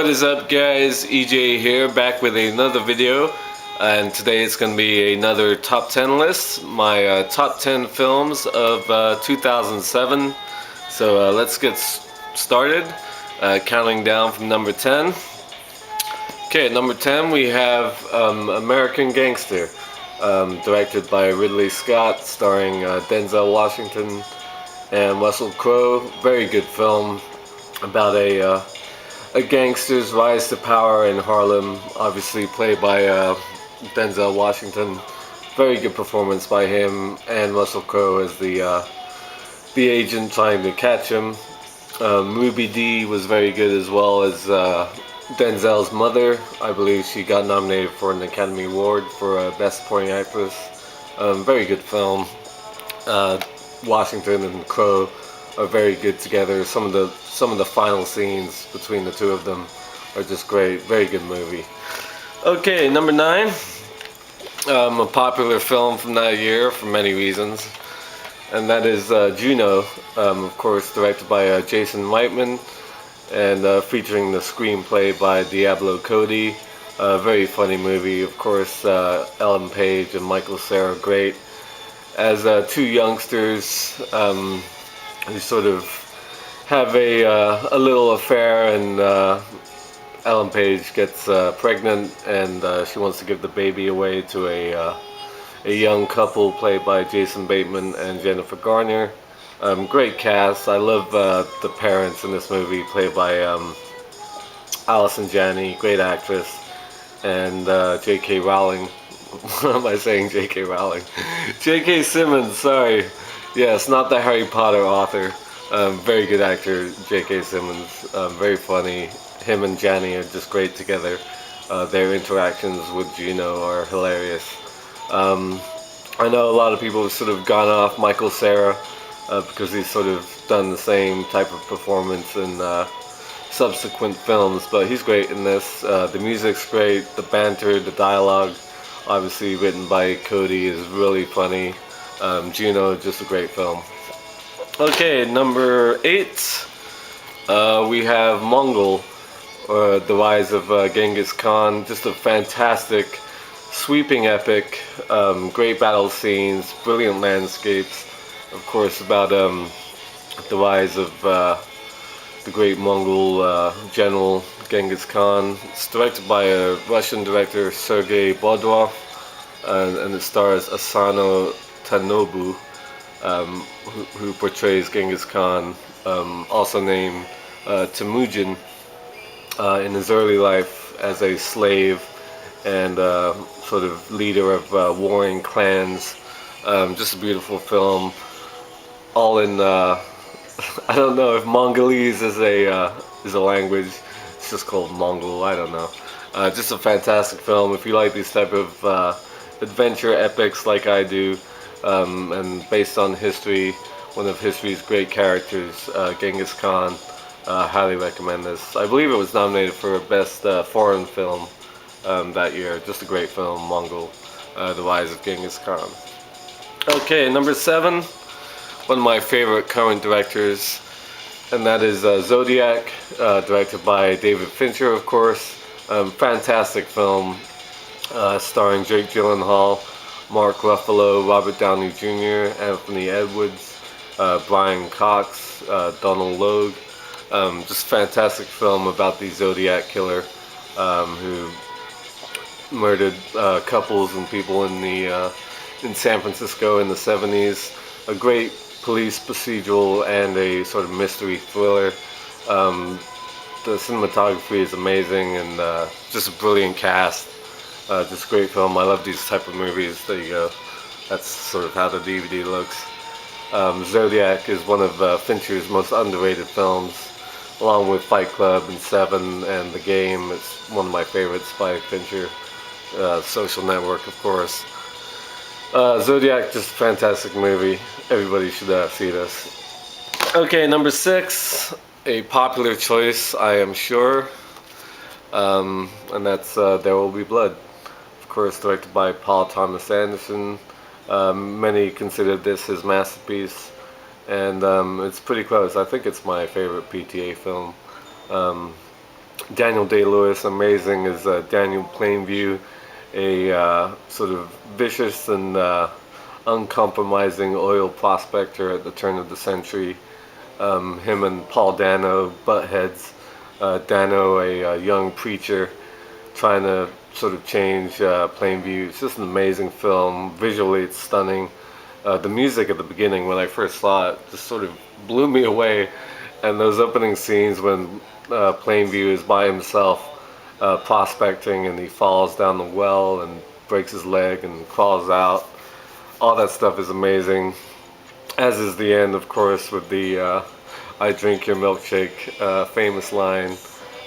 What is up, guys? EJ here, back with another video, and today it's going to be another top 10 list, my top 10 films of 2007. So let's get started, counting down from number 10. Okay, at number 10 we have American Gangster, directed by Ridley Scott, starring Denzel Washington and Russell Crowe. Very good film about a gangster's rise to power in Harlem, obviously played by Denzel Washington. Very good performance by him, and Russell Crowe as the agent trying to catch him. Ruby Dee was very good, as well as Denzel's mother. I believe she got nominated for an Academy Award for Best Supporting Actress. Very good film. Washington and Crowe are very good together. Some of the final scenes between the two of them are just great. Very good movie. Okay, number 9. A popular film from that year for many reasons, and that is Juno. Of course, directed by Jason Reitman, and featuring the screenplay by Diablo Cody. Very funny movie. Of course, Ellen Page and Michael Cera great as two youngsters who sort of have a little affair, and Ellen Page gets pregnant, and she wants to give the baby away to a young couple played by Jason Bateman and Jennifer Garner. Great cast. I love the parents in this movie, played by Allison Janney, great actress, and J.K. Rowling. What am I saying, J.K. Rowling? J.K. Simmons, sorry. Yes, not the Harry Potter author. Very good actor, J.K. Simmons. Very funny. Him and Janney are just great together. Their interactions with Juno are hilarious. I know a lot of people have sort of gone off Michael Cera because he's sort of done the same type of performance in subsequent films, but he's great in this. The music's great, the banter, the dialogue, obviously written by Cody, is really funny. Juno, just a great film. Okay, number 8, we have Mongol, The Rise of Genghis Khan. Just a fantastic, sweeping epic, great battle scenes, brilliant landscapes. Of course, about the rise of the great Mongol general Genghis Khan. It's directed by a Russian director, Sergei Bodrov, and it stars Asano Tanobu, who portrays Genghis Khan, also named Temujin, in his early life as a slave and sort of leader of warring clans. Just a beautiful film, all in I don't know if Mongolese is a language. It's just called Mongol. I don't know. Just a fantastic film. If you like these type of adventure epics like I do, and based on history, one of history's great characters, Genghis Khan, highly recommend this. I believe it was nominated for Best Foreign Film that year. Just a great film, Mongol, The Rise of Genghis Khan. Okay, number 7, one of my favorite current directors, and that is Zodiac, directed by David Fincher, of course. Fantastic film, starring Jake Gyllenhaal, Mark Ruffalo, Robert Downey Jr., Anthony Edwards, Brian Cox, Donald Logue. Just fantastic film about the Zodiac killer who murdered couples and people in San Francisco in the 70s. A great police procedural and a sort of mystery thriller. The cinematography is amazing, and just a brilliant cast. Just a great film. I love these type of movies. There you go. That's sort of how the DVD looks. Zodiac is one of Fincher's most underrated films, along with Fight Club and Seven and The Game. It's one of my favorites by Fincher. Social Network, of course. Zodiac, just a fantastic movie. Everybody should see this. Okay, number 6, a popular choice, I am sure, and that's There Will Be Blood. Of course, directed by Paul Thomas Anderson. Many consider this his masterpiece, and it's pretty close. I think it's my favorite PTA film. Daniel Day-Lewis, amazing as Daniel Plainview, a sort of vicious and uncompromising oil prospector at the turn of the century. Him and Paul Dano butt heads. Dano, a young preacher, trying to sort of change Plainview. It's just an amazing film. Visually, it's stunning. The music at the beginning, when I first saw it, just sort of blew me away. And those opening scenes when Plainview is by himself prospecting and he falls down the well and breaks his leg and crawls out. All that stuff is amazing. As is the end, of course, with the I drink your milkshake famous line.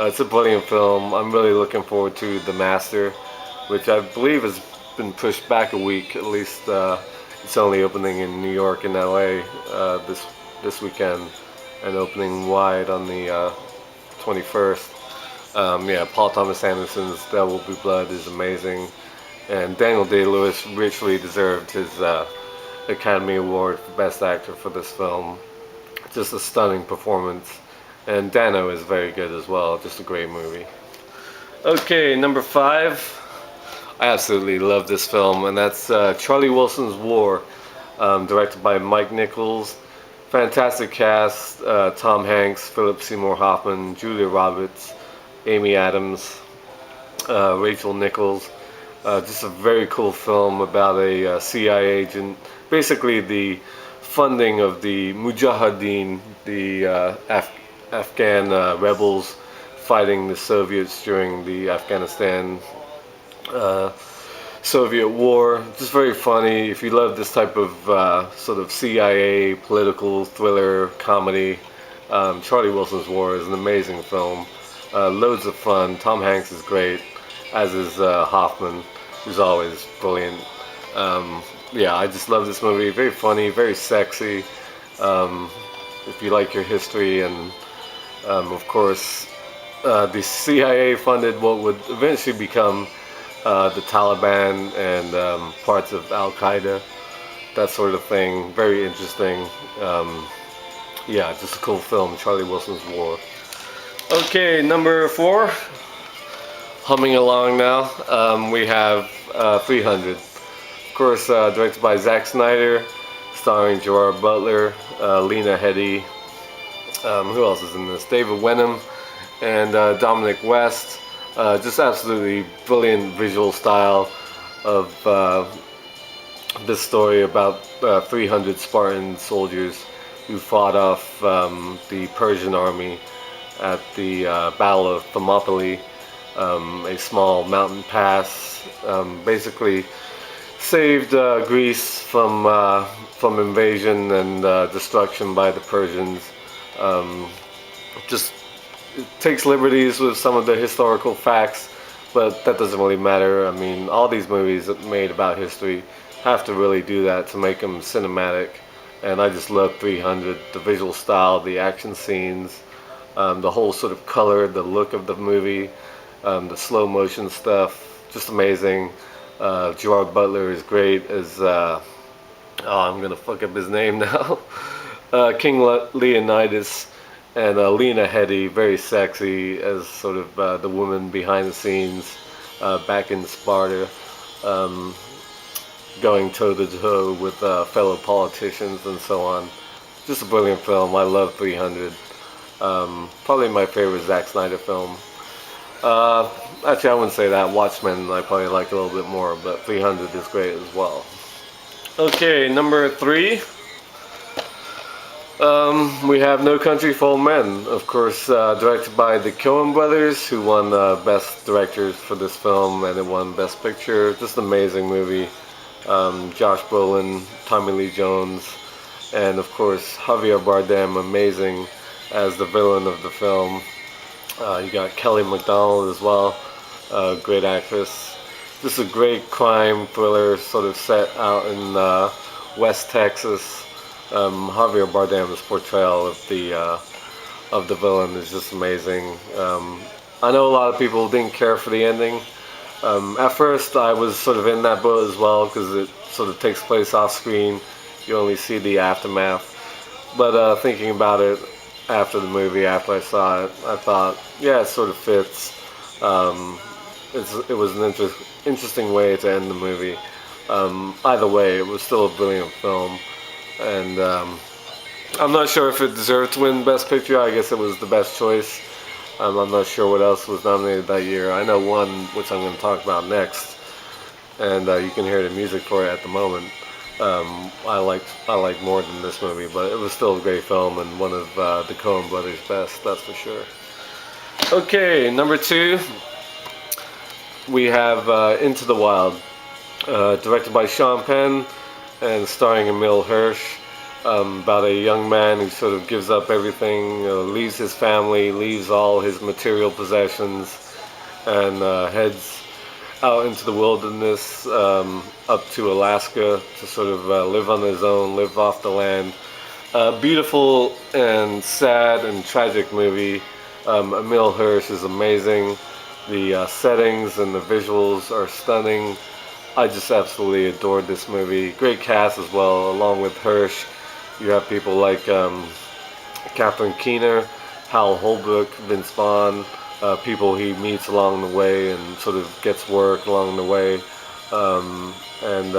It's a brilliant film. I'm really looking forward to The Master, which I believe has been pushed back a week. At least it's only opening in New York and LA this weekend, and opening wide on the 21st. Yeah, Paul Thomas Anderson's There Will Be Blood is amazing, and Daniel Day-Lewis richly deserved his Academy Award for Best Actor for this film. Just a stunning performance, and Dano is very good as well. Just a great movie. Okay, number 5. I absolutely love this film, and that's Charlie Wilson's War, directed by Mike Nichols. Fantastic cast: Tom Hanks, Philip Seymour Hoffman, Julia Roberts, Amy Adams, Rachel Nichols. Just a very cool film about a CIA agent. Basically, the funding of the Mujahideen, the Afghan rebels fighting the Soviets during the Afghanistan Soviet War. Just very funny. If you love this type of sort of CIA political thriller comedy, Charlie Wilson's War is an amazing film. Loads of fun. Tom Hanks is great, as is Hoffman, who's always brilliant. Yeah, I just love this movie. Very funny, very sexy. If you like your history, and of course, the CIA funded what would eventually become the Taliban and parts of Al Qaeda, that sort of thing. Very interesting. Yeah, just a cool film, Charlie Wilson's War. Okay, number 4. Humming along now. We have 300. Of course, directed by Zack Snyder, starring Gerard Butler, Lena Headey. Who else is in this? David Wenham and Dominic West. Just absolutely brilliant visual style of this story about 300 Spartan soldiers who fought off the Persian army at the Battle of Thermopylae, a small mountain pass. Basically saved Greece from invasion and destruction by the Persians. Just takes liberties with some of the historical facts, but that doesn't really matter. I mean, all these movies made about history have to really do that to make them cinematic, and I just love 300. The visual style, the action scenes, the whole sort of color, the look of the movie, the slow motion stuff, just amazing. Gerard Butler is great as I'm gonna fuck up his name now. King Leonidas, and Lena Headey, very sexy as sort of the woman behind the scenes back in Sparta, going toe to toe with fellow politicians and so on. Just a brilliant film. I love 300. Probably my favorite Zack Snyder film. Actually, I wouldn't say that. Watchmen I probably like a little bit more, but 300 is great as well. Okay, number 3. We have No Country for Old Men, of course, directed by the Coen brothers, who won Best Directors for this film, and it won Best Picture. Just an amazing movie. Josh Brolin, Tommy Lee Jones, and of course Javier Bardem, amazing as the villain of the film. You got Kelly MacDonald as well, great actress. Just a great crime thriller, sort of set out in West Texas. Javier Bardem's portrayal of the villain is just amazing. I know a lot of people didn't care for the ending. At first, I was sort of in that boat as well, because it sort of takes place off screen. You only see the aftermath. But thinking about it, after the movie, after I saw it. I thought, yeah, it sort of fits. Um, it was an interesting way to end the movie. Either way, it was still a brilliant film, and I'm not sure if it deserved to win Best Picture. I guess it was the best choice. I'm not sure what else was nominated that year. I know one, which I'm going to talk about next, and you can hear the music for it at the moment. I like more than this movie, but it was still a great film and one of the Coen brothers' best, that's for sure. Okay, number 2, we have Into the Wild, directed by Sean Penn and starring Emile Hirsch. About a young man who sort of gives up everything, leaves his family, leaves all his material possessions, and heads out into the wilderness, up to Alaska to sort of live on his own, live off the land. Beautiful and sad and tragic movie. Emile Hirsch is amazing. The settings and the visuals are stunning. I just absolutely adored this movie. Great cast as well, along with Hirsch. You have people like Catherine Keener, Hal Holbrook, Vince Vaughn, people he meets along the way and sort of gets work along the way. And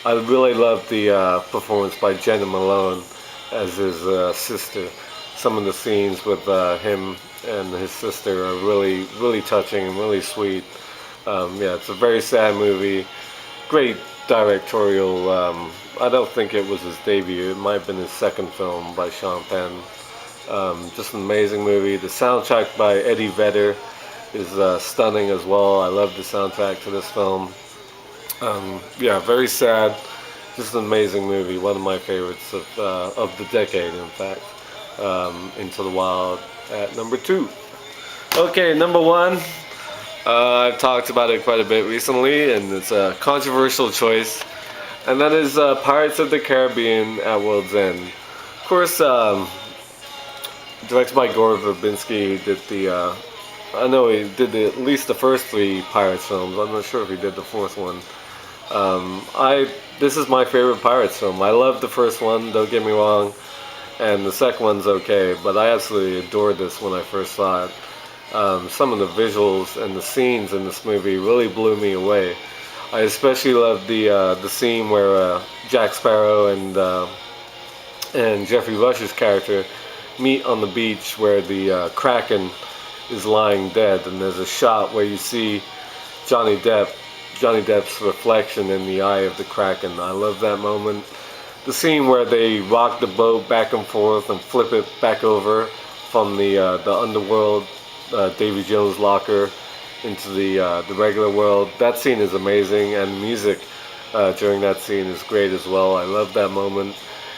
I really love the performance by Jenna Malone as his sister. Some of the scenes with him and his sister are really, really touching and really sweet. Yeah, it's a very sad movie. Great directorial. I don't think it was his debut. It might have been his second film by Sean Penn. Just an amazing movie. The soundtrack by Eddie Vedder is stunning as well. I love the soundtrack to this film. Yeah, very sad. Just an amazing movie. One of my favorites of the decade, in fact. Into the Wild at number 2. Okay, number 1. I've talked about it quite a bit recently, and it's a controversial choice, and that is Pirates of the Caribbean at World's End. Of course, directed by Gore Verbinski, who did the, I know he did at least the first 3 Pirates films. I'm not sure if he did the 4th one. This is my favorite Pirates film. I love the first one, don't get me wrong, and the second one's okay, but I absolutely adored this when I first saw it. Some of the visuals and the scenes in this movie really blew me away. I especially loved the scene where Jack Sparrow and Jeffrey Rush's character meet on the beach, where the Kraken is lying dead, and there's a shot where you see Johnny Depp's reflection in the eye of the Kraken. I love that moment. The scene where they rock the boat back and forth and flip it back over from the underworld, Davy Jones' locker, into the regular world. That scene is amazing, and music during that scene is great as well. I love that moment.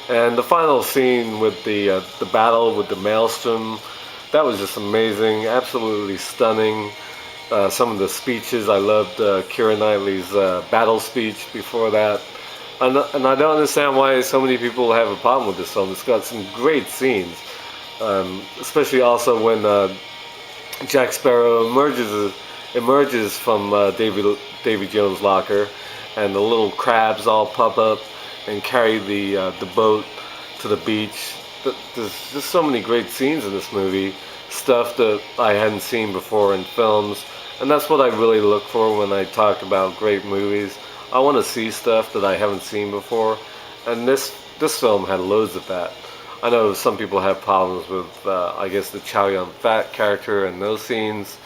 And the final scene with the battle with the maelstrom, that was just amazing, absolutely stunning. Some of the speeches, I loved Keira Knightley's battle speech before that. And I don't understand why so many people have a problem with this film. It's got some great scenes, especially also when Jack Sparrow emerges from Davy Jones' locker, and the little crabs all pop up and carry the boat to the beach. There's just so many great scenes in this movie, stuff that I hadn't seen before in films, and that's what I really look for when I talk about great movies. I want to see stuff that I haven't seen before, and this film had loads of that. I know some people have problems with, I guess, the Chow Yun-fat character and those scenes,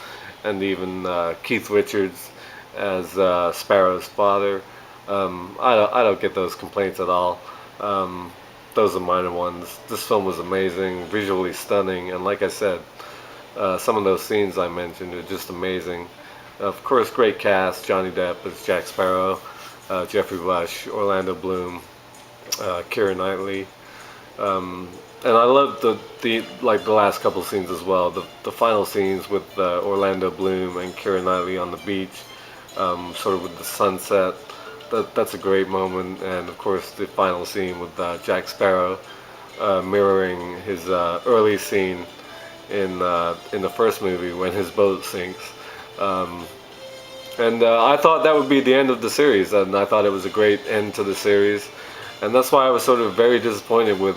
and even Keith Richards as Sparrow's father. I don't get those complaints at all. Those are minor ones. This film was amazing, visually stunning, and like I said, some of those scenes I mentioned are just amazing. Of course, great cast: Johnny Depp as Jack Sparrow, Jeffrey Rush, Orlando Bloom, Keira Knightley. And I love the last couple scenes as well. The final scenes with Orlando Bloom and Keira Knightley on the beach, sort of with the sunset. That's a great moment. And of course, the final scene with Jack Sparrow mirroring his early scene in the first movie when his boat sinks. And I thought that would be the end of the series, and I thought it was a great end to the series. And that's why I was sort of very disappointed with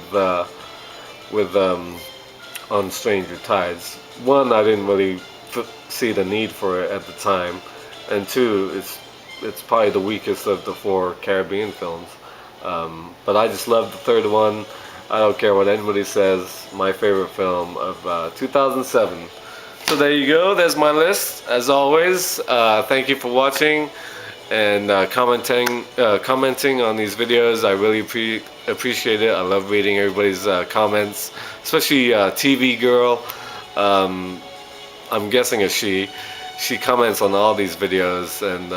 on Stranger Tides. One, I didn't really see the need for it at the time, and two, it's probably the weakest of the four Caribbean films. But I just love the third one. I don't care what anybody says. My favorite film of 2007. So there you go. There's my list. As always, thank you for watching and commenting on these videos. I really appreciate it. I love reading everybody's comments, especially TV Girl. I'm guessing a she. She comments on all these videos and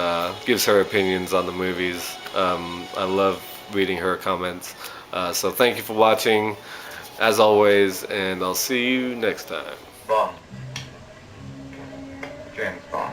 gives her opinions on the movies. I love reading her comments. So thank you for watching, as always, and I'll see you next time. Bond. James Bond.